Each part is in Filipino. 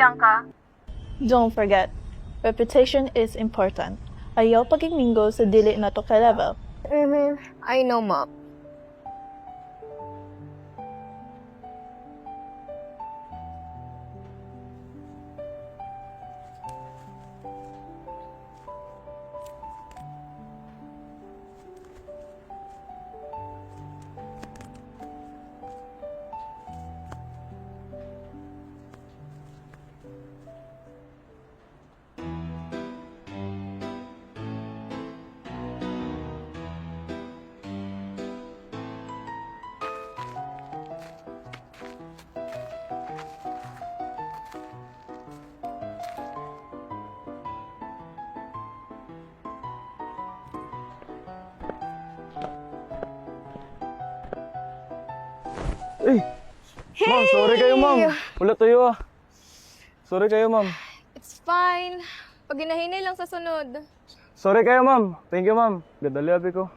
Bianca. Don't forget, reputation is important. Ayaw paging mingle sa dili na to ka level. I know, Mom. Ma'am, sorry kayo, ma'am. Wala tayo, ah. Sorry kayo, ma'am. It's fine. Pag hinahinay lang sa sunod. Sorry kayo, ma'am. Thank you, ma'am. Gadali abi ko.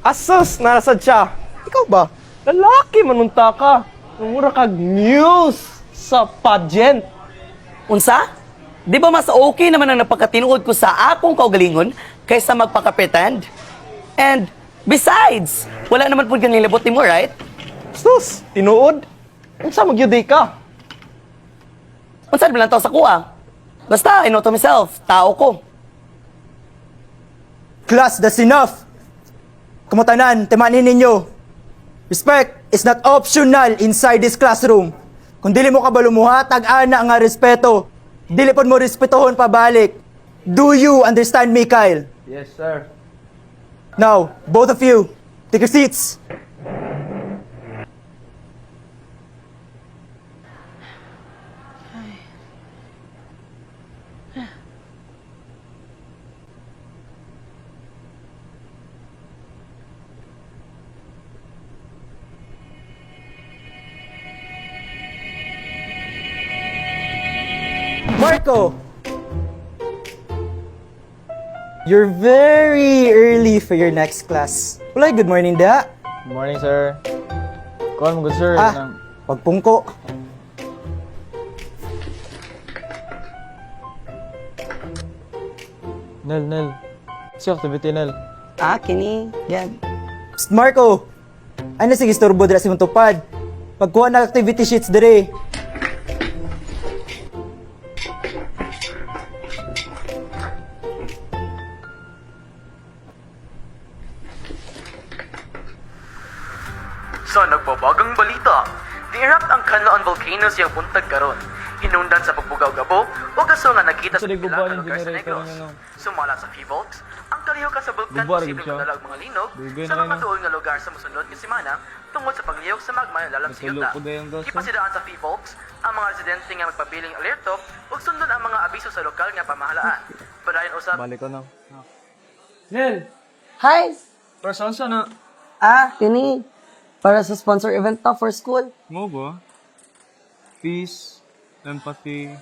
Asus! Narasad siya! Ikaw ba? Lalaki manunta ka! Mura kag news sa pageant! Unsa? Di ba mas okay naman ang napagkatinuod ko sa akong kaugalingon kaysa magpaka-pretend? And besides, wala naman po ganyan libot ni mo, right? Sus! Tinuod? Unsa magyuday ka? Unsa ba lang tao sa kuha? Basta, I know to myself, tao ko. Class, that's enough! Kumutanan, timanin ninyo. Respect is not optional inside this classroom. Kung dili mo kabalumuha, tag-ana nga respeto. Dili pod mo respetohon pabalik. Do you understand me, Kyle? Yes, sir. Now, both of you, take your seats. Marco! You're very early for your next class. Wala, good morning, da. Good morning, sir. Kuhan mo, good sir. Pagpungko. Nel. Si activity, Nel. Kini. Yan. Psst, Marco! Ano sige istorbo dira si mong tupad? Pagkuha ng activity sheets dire. Sa nagbabagang balita, di-erupt ang Canlaon Volcano siyang buntag karon. Hinungdan sa pagbugaw gabo o gaso nga nakita sa Sa ilang gubawan yung lugar sa generator Negros. niya, no? Sumala sa P-Volts, ang kalihokan sa bulkan Gubar, posibleng siya. madalag mga linog Bigay sa na mga yun. tuol nga lugar sa musunod nga semana tungod sa paglihok sa magma nga lalang sa Nagtulo yuta. po na yung gas, no? Ipasidaan sa P-Volts ang mga residente nga magpabiling alerto ug sundon ang mga abiso sa lokal nga pamahalaan. Padayon usab Balik ko na. Nel! Hi! Para saan siya na? Kini. Para sa sponsor event na for school. Mo ba? Peace, empathy,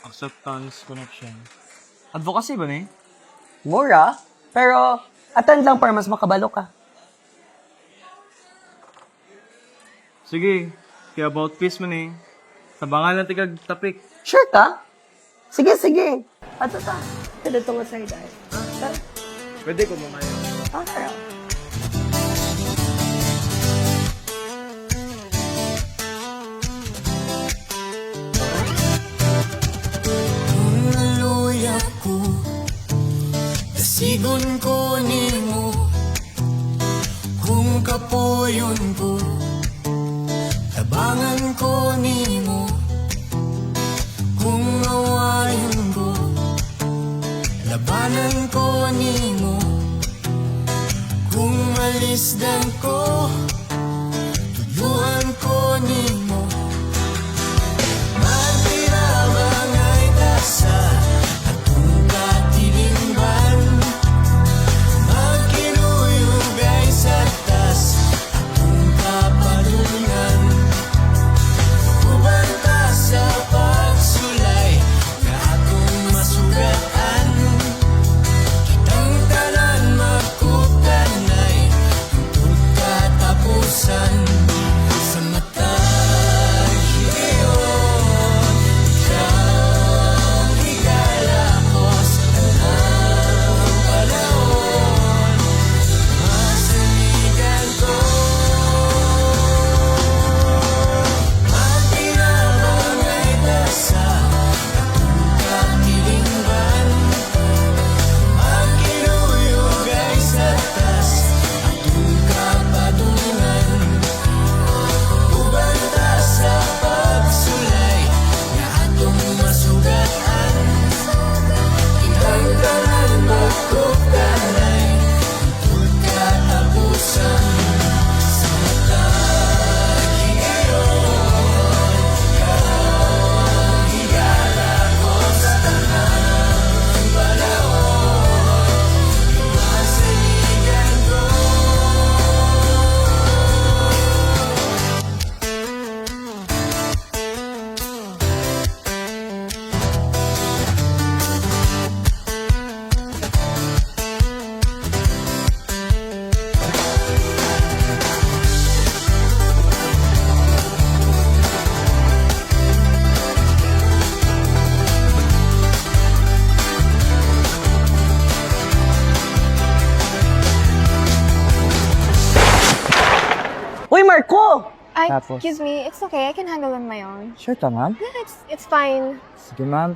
acceptance, connection. Advocacy ba ni? Mura. Pero, attend lang para mas makabalo ka. Sige, kaya about peace man eh. Tabangan lang tigag tapik. Sure ka? Sige. Ato ta. Dito nga side ay. Pwede ko mamaya. Luya ko, dasigon ko nimo. Kung kapoyon ko, tabangan ko nimo. Kung awayon ko, labanan ko nimo. Kung malisdan ko, tuduhan ko nimo. Magpinamangay ta sa atong katilingban. Magkinuyugay sa tas atong kapalungan. Ubanta sa pagsulay na atong masugatan. Kitang tanan magkutanay tungkol katapusan. Sa mata hiyon, ikaw higala ko sa tanang panahon. Masaligan ko, magpinamangay ta sa atong katilingban. Magkinuyugay sa tas atong kapadungan. Ubanta sa pagsulay na atong masugatan. Kitang tanan magkukanay tungkol katapusan. Sa mata higayon, ikaw higala ko sa tanang panahon. Masaligan ko. Uy, Marco! Ay, Tapos? excuse me. It's okay. I can handle on my own. Sure ka, ma'am? Yeah, it's fine. Sige, ma'am.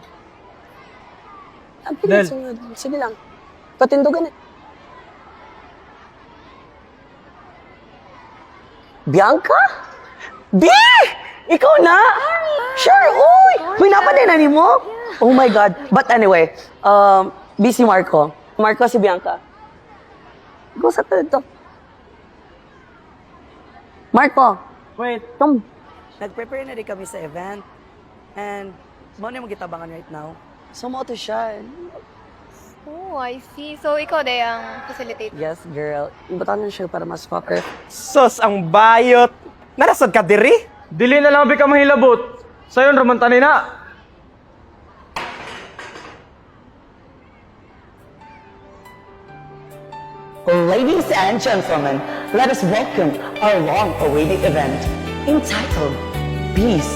Del. Sige lang. Patindugan eh. Bianca? Di! Ikaw na? Sure, uy! May napanin na ni mo? Oh my God. But anyway, busy Marco. Marco si Bianca. Go sa to. Marco, Wait, come. Nag-prepare na rin kami sa event. And, mo na yung magitabangan right now. So, mo to siya. Oh, I see. So, ikaw day ang facilitate. Yes, girl. Imbatan na siya para mas fucker. sos ang bayot. Narasad ka diri? Dili na lang ka mahilabot. Sayon raman tani na. Ladies and gentlemen, let us welcome our long-awaited event entitled Peace,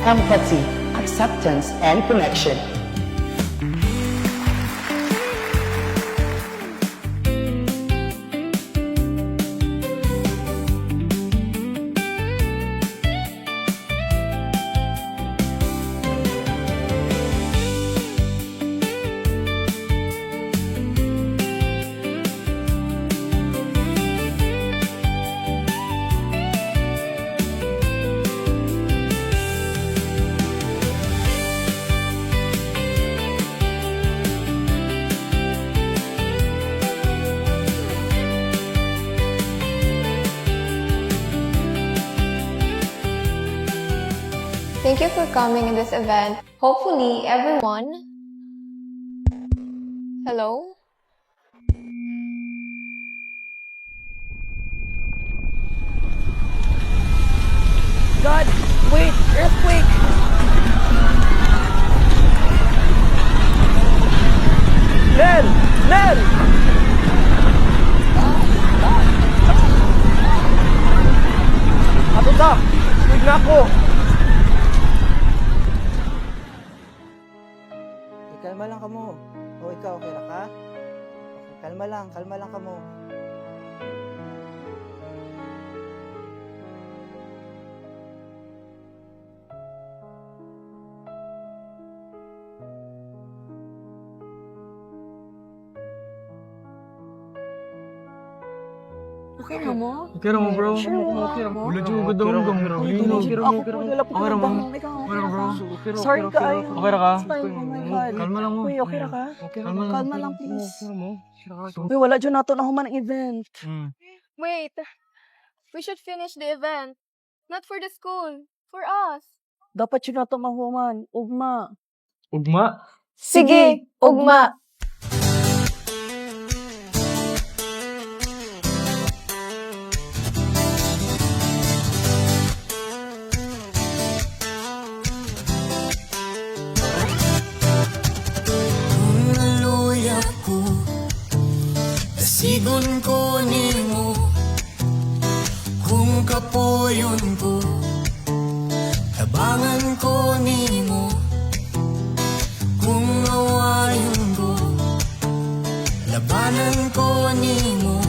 Empathy, Acceptance, and Connection. Thank you for coming in this event. Hopefully, everyone... Hello? God, wait, earthquake! Nel! Nel! Ato ta! Huwag na ako! Kalma lang ka mo. O ikaw, okay na ka? Okay, kalma lang ka mo. Okay na mo? Okay ra mo, bro. Sure mo? Wala dyan mo ganda hanggang. Lino. Ako po, wala po Okay ra mo. Ikaw, bro. Sorry ka ay. Okay ra ka? Sorry, oh my God. Kalma lang mo. Uy, okay ra ka? Kalma lang. Kalma lang, please. Okay ra mo. Uy, wala dyan nato na human ang event. Wait, we should finish the event. Not for the school, for us. Dapat yun nato mahuman. Ugma. Ugma. Sige, ugma. Kung naluya ko, nasigon ko nimo. Kung kapuyon ko, tabangan ko nimo. Kung awayon ko, labanan ko nimo.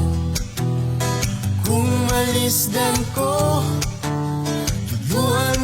Kung malisdan ko, tuluan